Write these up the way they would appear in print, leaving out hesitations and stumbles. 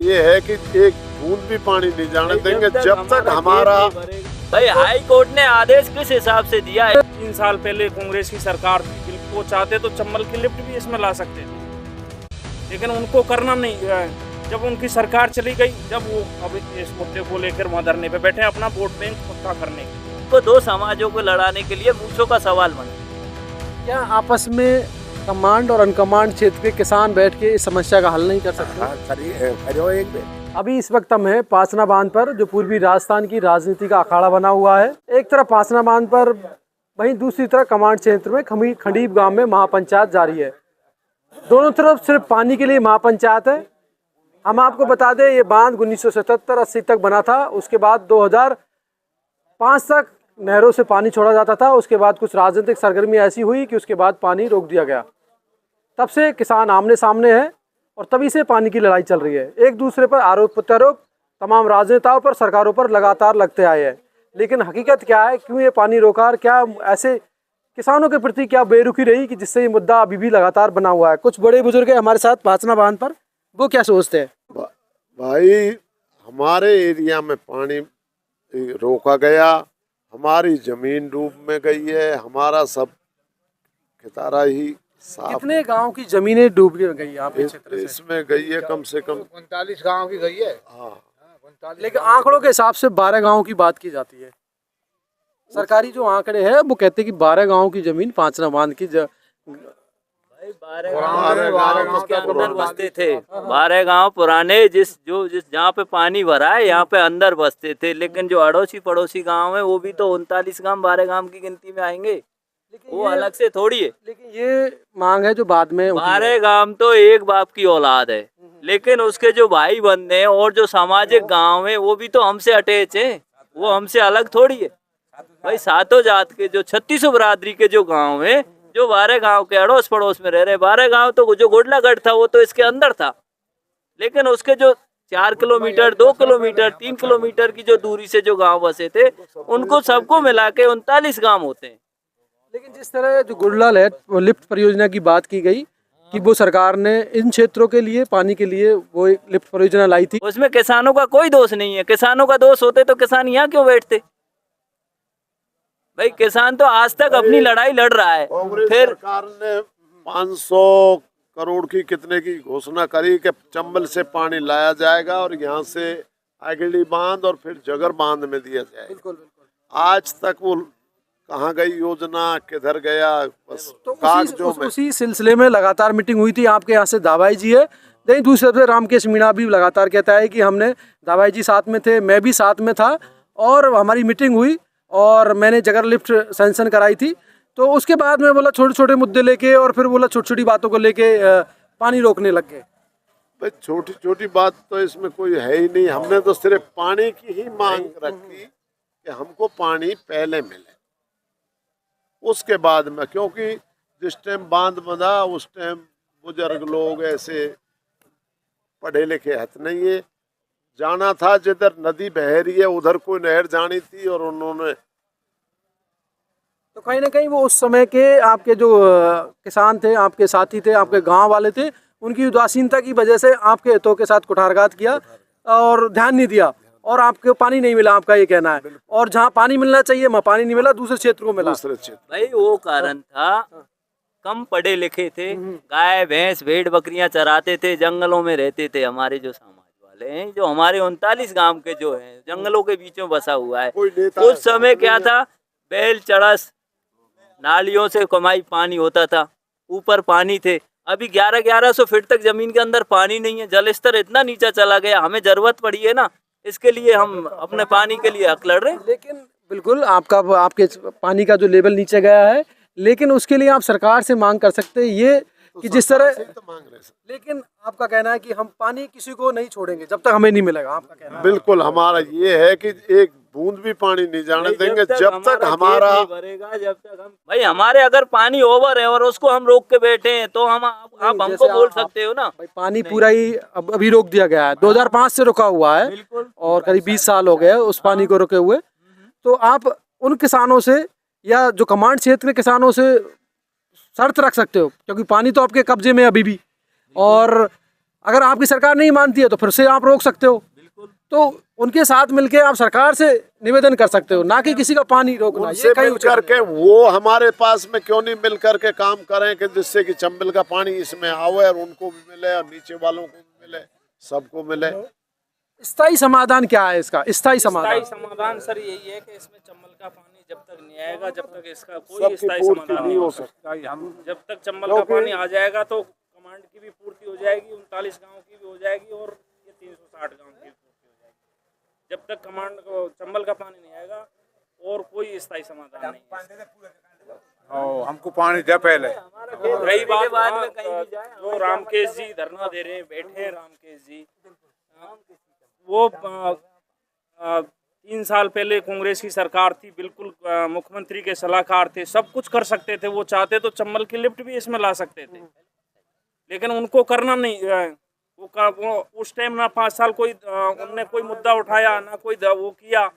ये है कि एक बूंद भी पानी नहीं जाने देंगे जब तक हमारा। भाई हाई कोर्ट ने आदेश किस हिसाब से दिया है? 3 साल पहले कांग्रेस की सरकार थी, वो चाहते तो चंबल की लिफ्ट भी इसमें ला सकते थे, लेकिन उनको करना नहीं। जब उनकी सरकार चली गई, जब वो अब इस मुद्दे को लेकर वहाँ धरने पे बैठे अपना वोट बैंक पक्का करने के तो दो समाजों को लड़ाने के लिए मूछों का सवाल बना। क्या आपस में कमांड और अनकमांड क्षेत्र के किसान बैठ के इस समस्या का हल नहीं कर सकते? अभी इस वक्त हम हैं पाचना बांध पर, जो पूर्वी राजस्थान की राजनीति का अखाड़ा बना हुआ है। एक तरफ पाचना बांध पर, वहीं दूसरी तरफ कमांड क्षेत्र में खंडीप गांव में महापंचायत जारी है। दोनों तरफ सिर्फ पानी के लिए महापंचायत है। हम आपको बता दें, ये बांध 1977-80 तक बना था। उसके बाद 2005 तक नहरों से पानी छोड़ा जाता था। उसके बाद कुछ राजनीतिक सरगर्मी ऐसी हुई कि उसके बाद पानी रोक दिया गया। तब से किसान आमने सामने हैं और तभी से पानी की लड़ाई चल रही है। एक दूसरे पर आरोप प्रत्यारोप तमाम राजनेताओं पर, सरकारों पर लगातार लगते आए हैं। लेकिन हकीकत क्या है, क्यों ये पानी रोका और क्या ऐसे किसानों के प्रति क्या बेरुखी रही कि जिससे ये मुद्दा अभी भी लगातार बना हुआ है? कुछ बड़े बुजुर्ग हैं हमारे साथ पाचना बांध पर, वो क्या सोचते हैं? भाई हमारे एरिया में पानी रोका गया, हमारी जमीन डूब में गई है, हमारा सब खितारा ही साफ। कितने गांव की जमीनें डूब गई यहाँ पे क्षेत्र से? इसमें गई है कम से कम 39 गांव की गई है। हाँ, लेकिन आंकड़ों के हिसाब से 12 गांव की बात की जाती है। सरकारी जो आंकड़े हैं वो कहते हैं कि 12 गांव की जमीन पाचना बांध की 12 गांव उसके अंदर बसते थे। 12 गांव पुराने जिस जहाँ पे पानी भरा है यहाँ पे अंदर बसते थे। लेकिन जो अड़ोसी पड़ोसी गांव है वो भी तो 39 गांव 12 गांव की गिनती में आएंगे, वो अलग से थोड़ी है। लेकिन ये मांग है जो बाद में 12 गांव तो एक बाप की औलाद है, लेकिन उसके जो भाई बंधे हैं और जो सामाजिक गांव है वो भी तो हमसे अटैच है, वो हमसे अलग थोड़ी है। भाई सातों जात के जो 36 बरादरी के जो गांव है, जो 12 गांव के अड़ोस पड़ोस में रह रहे, 12 गांव तो जो गोडलागढ़ था वो तो इसके अंदर था, लेकिन उसके जो 4 किलोमीटर 2 किलोमीटर 3 किलोमीटर की जो दूरी से जो गांव बसे थे, उनको सबको मिला के 39 गांव होते हैं। लेकिन जिस तरह जो गुड़लाल है लिफ्ट परियोजना की बात की गई कि वो सरकार ने इन क्षेत्रों के लिए पानी के लिए वो एक लिफ्ट परियोजना लाई थी, उसमें किसानों का कोई दोष नहीं है। किसानों का दोष होते तो किसान यहाँ क्यों बैठते? भाई किसान तो आज तक अपनी लड़ाई लड़ रहा है। फिर सरकार ने 500 करोड़ की कितने की घोषणा करी कि चंबल से पानी लाया जाएगा और यहाँ से आगली बांध और फिर जगर बांध में दिया जाएगा। बिल्कुल। आज तक वो कहाँ गई योजना, किधर गया? बस तो कागजों में। उसी सिलसिले में लगातार मीटिंग हुई थी। आपके यहाँ से दावाई जी है, नहीं दूसरे से रामकेश मीणा भी लगातार कहता है कि हमने, दावाई जी साथ में थे, मैं भी साथ में था और हमारी मीटिंग हुई और मैंने जगर लिफ्ट सैंक्शन कराई थी। तो उसके बाद में बोला छोटे छोटे मुद्दे लेके और फिर बोला छोटी छोटी बातों को लेके पानी रोकने लग गए। भाई छोटी छोटी बात तो इसमें कोई है ही नहीं। हमने तो सिर्फ पानी की ही मांग रखी कि हमको पानी पहले मिले, उसके बाद में, क्योंकि जिस टाइम बांध बंधा उस टाइम बुजुर्ग लोग ऐसे पढ़े लिखे हथ नहीं है, जाना था जिधर नदी बह रही है उधर कोई नहर जानी थी और उन्होंने तो कहीं ना कहीं वो उस समय के आपके जो किसान थे, आपके साथी थे, आपके गांव वाले थे, उनकी उदासीनता की वजह से आपके हितों के साथ कुठारघात किया और ध्यान नहीं दिया और आपको पानी नहीं मिला, आपका ये कहना है। और जहाँ पानी मिलना चाहिए वहाँ पानी नहीं मिला, दूसरे क्षेत्र को मिला। दूसरे क्षेत्र भाई वो कारण था, कम पढ़े लिखे थे, गाय भैंस भेड़ बकरियां चराते थे, जंगलों में रहते थे। हमारे जो समाज वाले हैं, जो हमारे 39 गांव के जो हैं, जंगलों के बीच में बसा हुआ है। उस समय क्या था, बैल चड़स नालियों से कमाई पानी होता था, ऊपर पानी थे। अभी 1100 फीट तक जमीन के अंदर पानी नहीं है, जल स्तर इतना नीचा चला गया। हमें जरूरत पड़ी है ना, इसके लिए हम अपने पानी के लिए हक लड़ रहे हैं। लेकिन बिल्कुल आपके पानी का जो लेवल नीचे गया है, लेकिन उसके लिए आप सरकार से मांग कर सकते हैं ये कि जिस तरह, तो मांग रहे हैं। लेकिन आपका कहना है कि हम पानी किसी को नहीं छोड़ेंगे जब तक हमें नहीं मिलेगा, आपका कहना है। बिल्कुल, हमारा ये है कि एक बूंद भी पानी नहीं जाने देंगे जब तक हमारा भरेगा, जब तक हम, भाई हमारे अगर पानी ओवर है और उसको हम रोक के बैठे हैं तो हम आप हमको बोल सकते हो ना। भाई पानी पूरा ही अभी रोक दिया गया है, 2005 से रुका हुआ है और करीब 20 साल हो गए उस पानी को रुके हुए। तो आप उन किसानों से या जो कमांड क्षेत्र के किसानों से शर्त रख सकते हो, क्योंकि पानी तो आपके कब्जे में अभी भी, और अगर आपकी सरकार नहीं मानती है तो फिर से आप रोक सकते हो। बिल्कुल। तो उनके साथ मिलके आप सरकार से निवेदन कर सकते हो, ना कि किसी का पानी रोकना। उनसे ये कहीं मिल करके वो हमारे पास में क्यों नहीं मिल करके काम करें कि जिससे कि चंबल का पानी इसमें आवे और उनको भी मिले और नीचे वालों को भी मिले, सबको मिले। स्थायी समाधान क्या है इसका? स्थायी समाधान समाधान सर यही है कि इसमें चंबल का पानी जब तक नहीं आएगा, जब तक इसका कोई सबकी स्थायी पूर्ति समाधान नहीं नहीं हो सकती। हम जब तक चंबल का पानी आ जाएगा तो कमांड की भी पूर्ति हो जाएगी, 39 गांव की भी हो जाएगी और ये 360 गांव की भी पूर्ति हो जाएगी। जब तक कमांड को चंबल का पानी नहीं आएगा और कोई स्थायी समाधान नहीं है। हमको पानी दे पहले। रही बात जो रामकेश जी धरना दे रहे हैं, बैठे हैं रामकेश जी, वो 3 साल पहले कांग्रेस की सरकार थी, बिल्कुल मुख्यमंत्री के सलाहकार थे, सब कुछ कर सकते थे। वो चाहते तो चंबल की लिफ्ट भी इसमें ला सकते थे, लेकिन उनको करना नहीं। वो उस टाइम ना 5 साल कोई उनने कोई मुद्दा उठाया, ना कोई वो किया।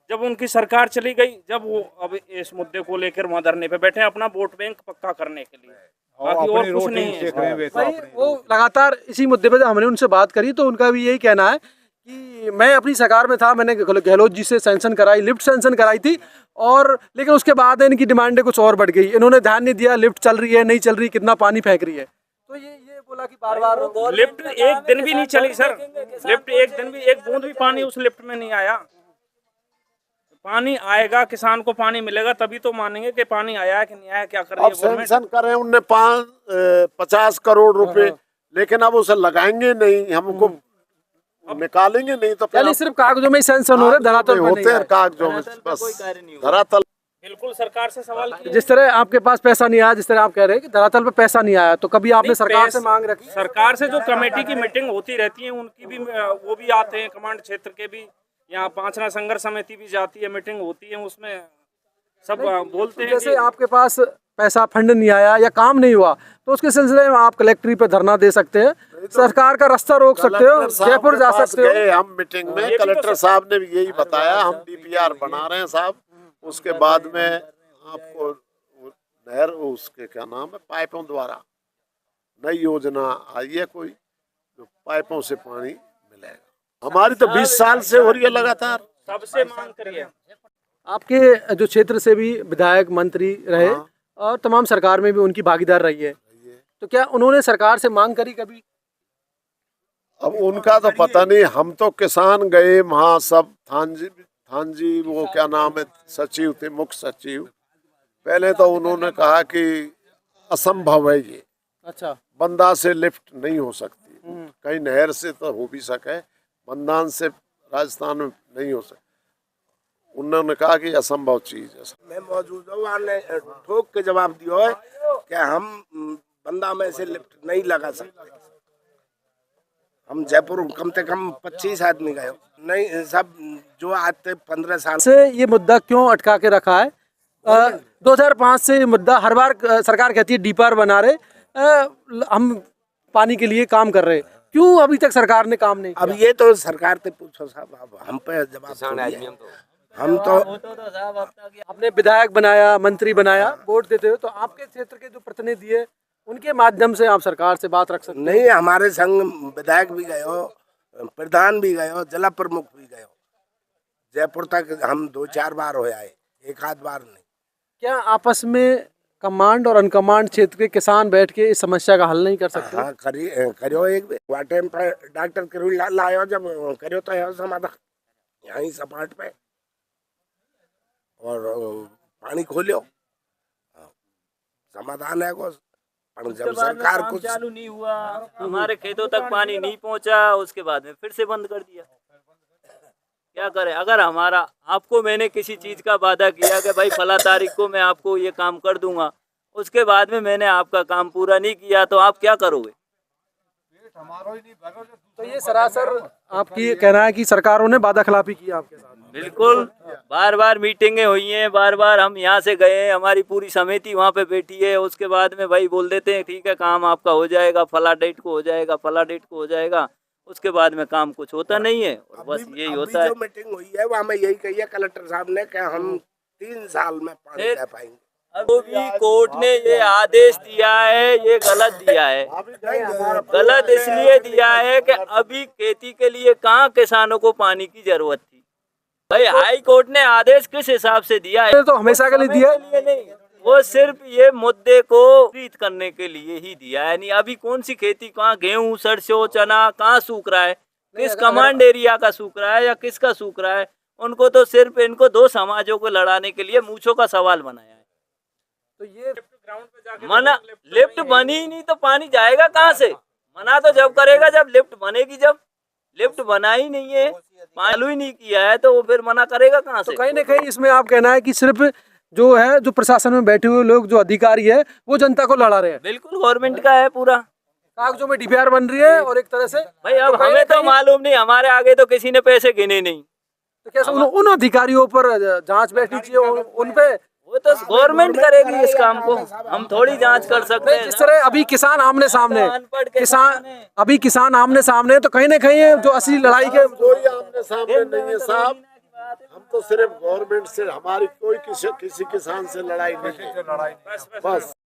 जब उनकी सरकार चली गई, जब वो अब इस मुद्दे को लेकर वहाँ धरने पे बैठे अपना वोट बैंक पक्का करने के लिए, बाकी और कुछ नहीं है। भाई वो लगातार इसी मुद्दे पे हमने उनसे बात करी तो उनका भी यही कहना है कि मैं अपनी सरकार में था, मैंने गहलोत जी से सैंक्शन कराई, लिफ्ट सैंक्शन कराई थी, और लेकिन उसके बाद इनकी डिमांडें कुछ और बढ़ गई। इन्होंने ध्यान नहीं दिया लिफ्ट चल रही है नहीं चल रही, कितना पानी फेंक रही है। तो ये बोला कि बार बार लिफ्ट एक दिन भी नहीं चली सर, लिफ्ट एक दिन भी, एक बूंद भी पानी उस लिफ्ट में नहीं आया। पानी आएगा, किसान को पानी मिलेगा तभी तो मानेंगे कि पानी आया है कि नहीं आया। क्या कर रही है गवर्नमेंट? सैंक्शन करे उनने 50 करोड़ रुपए, लेकिन अब उसे लगाएंगे नहीं, हमको निकालेंगे नहीं तो यानी सिर्फ कागजों में ही सैंक्शन हो रहे, धरातल पे होते हैं नहीं। कागजों में, बस धरातल। बिल्कुल सरकार से सवाल किया। जिस तरह आपके पास पैसा नहीं आया, जिस तरह आप कह रहे हैं कि धरातल पे पैसा नहीं आया, तो कभी आपने सरकार से मांग रखी? सरकार से जो कमेटी की मीटिंग होती रहती है उनकी भी, वो भी आते हैं, कमांड क्षेत्र के भी, यहाँ पांचना संघर्ष समिति भी जाती है, मीटिंग होती है, उसमें सब बोलते हैं। जैसे आपके पास पैसा फंड नहीं आया या काम नहीं हुआ तो उसके सिलसिले में आप कलेक्ट्री पे धरना दे सकते हैं, सरकार का रास्ता रोक सकते हो, जयपुर जा सकते हो। हम मीटिंग में कलेक्टर साहब ने भी यही बताया, हम डीपीआर बना रहे हैं साहब, उसके बाद में आपको नहर उसके क्या नाम है, पाइपों द्वारा नई योजना आई है कोई, जो पाइपों से पानी मिलेगा। हमारी तो 20 साल से हो रही है लगातार, सबसे मांग करिए। आपके जो क्षेत्र से भी विधायक मंत्री रहे और तमाम सरकार में भी उनकी भागीदार रही है, तो क्या उन्होंने सरकार से मांग करी कभी? अब उनका तो पता नहीं, हम तो किसान गए वहाँ, सब थान जी वो क्या नाम है सचिव थे, मुख्य सचिव, पहले तो उन्होंने कहा कि असंभव है ये, अच्छा, बंदा से लिफ्ट नहीं हो सकती, कहीं नहर से तो हो भी सके, बंदान से राजस्थान में नहीं हो सकती। उन्होंने कहा कि असंभव चीज है। मैं मौजूद हूँ, ने ठोक के जवाब दिया है कि हम बंदा में से लिफ्ट नहीं लगा सकते। हम जयपुर कम से कम 25 आदमी गए, नहीं सब जो आते 15 साल से ये मुद्दा क्यों अटका के रखा है? 2005 से ये मुद्दा हर बार सरकार कहती है डीपीआर बना रहे, हम पानी के लिए काम कर रहे, क्यों अभी तक सरकार ने काम नहीं किया? अब ये तो सरकार से पूछो साहब, अब हम पे जवाब हम तो आपने विधायक बनाया, मंत्री बनाया, वोट देते हो, तो आपके क्षेत्र के जो प्रतिनिधि है उनके माध्यम से आप सरकार से बात रख सकते हैं। नहीं, हमारे संग विधायक भी गए हो, प्रधान भी गए हो, जिला प्रमुख भी गए हो, जयपुर तक हम 2-4 बार हो आए, एक आध बार नहीं। क्या आपस में कमांड और अनकमांड क्षेत्र के किसान बैठ के इस समस्या का हल नहीं कर सकते? हाँ करियो, एक बार टाइम पर डॉक्टर करी लायो, जब करियो तो है समाधान यहीं सपाट पे, और पानी खोलियो, समाधान है को। जब सरकार कुछ चालू नहीं हुआ, हमारे खेतों तक पानी नहीं पहुंचा, उसके बाद में फिर से बंद कर दिया। क्या करें? अगर हमारा, आपको मैंने किसी चीज का वादा किया कि भाई फला तारीख को मैं आपको ये काम कर दूंगा, उसके बाद में मैंने आपका काम पूरा नहीं किया तो आप क्या करोगे? तो ये सरासर आपकी कहना है कि सरकारों ने वादा खिलाफी की आपके साथ? बिल्कुल, बार बार मीटिंगें हुई हैं, बार बार हम यहाँ से गए, हमारी पूरी समिति वहाँ पे बैठी है, उसके बाद में भाई बोल देते हैं ठीक है काम आपका हो जाएगा, फला डेट को हो जाएगा, फला डेट को हो जाएगा, उसके बाद में काम कुछ होता नहीं है, और बस यही होता है। जो मीटिंग हुई है वहाँ में यही कही है कलेक्टर साहब ने कि हम 3 साल में पानी दे पाएंगे। अभी भी कोर्ट ने ये आदेश दिया है, ये गलत दिया है। गलत इसलिए दिया है कि अभी खेती के लिए कहाँ किसानों को पानी की जरूरत थी। भाई हाई कोर्ट ने आदेश किस हिसाब से दिया है? तो हमेशा के लिए दिया है, नहीं, वो सिर्फ ये मुद्दे को प्रीत करने के लिए ही दिया है। नहीं अभी कौन सी खेती, कहाँ गेहूं, सरसों, चना कहाँ सूख रहा है, किस कमांड एरिया का सूख रहा है या किसका सूख रहा है? उनको तो सिर्फ इनको दो समाजों को लड़ाने के लिए मूंछों का सवाल बनाया है। तो ये मना लिफ्ट बनी ही नहीं तो पानी जाएगा कहाँ से? मना तो जब करेगा जब लिफ्ट बनेगी, जब लिफ्ट बना ही नहीं है, चालू ही नहीं किया है, तो वो फिर मना करेगा कहाँ से? तो कहीं ना कहीं इसमें आप कहना है कि सिर्फ जो है, जो प्रशासन में बैठे हुए लोग, जो अधिकारी है, वो जनता को लड़ा रहे हैं। बिल्कुल गवर्नमेंट का है पूरा, कागजों में डीपीआर बन रही है और एक तरह से भाई अब हमें तो मालूम नहीं, हमारे आगे तो किसी ने पैसे गिने नहीं। तो कैसे उन अधिकारियों पर जांच बैठनी चाहिए, उन पे? वो तो गवर्नमेंट करेगी इस काम को, हम थोड़ी जांच कर सकते हैं। जिस तरह अभी किसान आमने सामने, किसान आमने सामने, तो कहीं ना कहीं जो असली लड़ाई के कोई आमने सामने नहीं है साहब। हम तो सिर्फ गवर्नमेंट से, हमारी कोई किसी किसान से लड़ाई नहीं है। बस